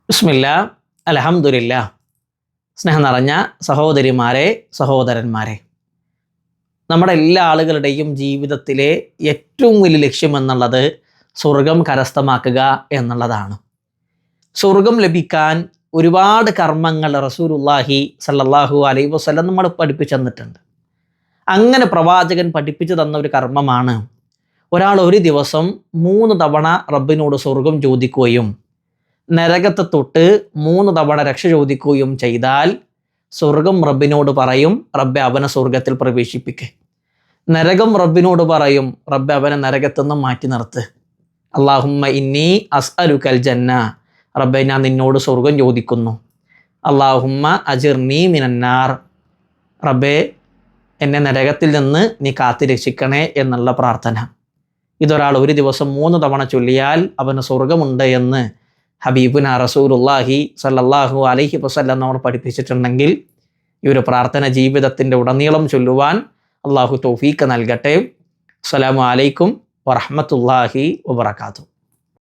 ബിസ്മില്ലാ, അൽഹംദുലില്ലാ. സ്നേഹം നിറഞ്ഞ സഹോദരിമാരെ, സഹോദരന്മാരെ, നമ്മുടെ എല്ലാ ആളുകളുടെയും ജീവിതത്തിലെ ഏറ്റവും വലിയ ലക്ഷ്യം എന്നുള്ളത് സ്വർഗം കരസ്ഥമാക്കുക എന്നുള്ളതാണ്. സ്വർഗം ലഭിക്കാൻ ഒരുപാട് കർമ്മങ്ങൾ റസൂലുള്ളാഹി സല്ലല്ലാഹു അലൈഹി വസല്ലം നമ്മൾ പഠിപ്പിച്ചു തന്നിട്ടുണ്ട്. അങ്ങനെ പ്രവാചകൻ പഠിപ്പിച്ചു തന്ന ഒരു കർമ്മമാണ് ഒരാൾ ഒരു ദിവസം 3 തവണ റബ്ബിനോട് സ്വർഗം ചോദിക്കുകയും നരകത്തെ തൊട്ട് 3 തവണ രക്ഷ ചോദിക്കുകയും ചെയ്താൽ സ്വർഗം റബ്ബിനോട് പറയും, റബ്ബെ അവനെ സ്വർഗത്തിൽ പ്രവേശിപ്പിക്കുക. നരകം റബ്ബിനോട് പറയും, റബ്ബെ അവനെ നരകത്തു നിന്ന് മാറ്റി നിർത്ത്. അല്ലാഹുമ്മ ഇന്നി അസ്അലുക്കൽ ജന്ന, റബ്ബെ ഞാൻ നിന്നോട് സ്വർഗം ചോദിക്കുന്നു. അല്ലാഹുമ്മ അജിർനി മിനന്നാർ, റബ്ബെ എന്നെ നരകത്തിൽ നിന്ന് നീ കാത്തി രക്ഷിക്കണേ എന്നുള്ള പ്രാർത്ഥന. ഇതൊരാൾ ഒരു ദിവസം 3 തവണ ചൊല്ലിയാൽ അവന് സ്വർഗമുണ്ട് എന്ന് ഹബീബുന റസൂലുള്ളാഹി സല്ലല്ലാഹു അലൈഹി വസല്ലം നമ്മൾ പഠിപ്പിച്ചിട്ടുണ്ടെങ്കിൽ ഈ ഒരു പ്രാർത്ഥന ജീവിതത്തിൻ്റെ ഉടനീളം ചൊല്ലുവാൻ അള്ളാഹു തൗഫീഖ് നൽകട്ടെ. അസ്സലാമു അലൈക്കും വറഹ്മത്തുള്ളാഹി വബറകാതുഹു.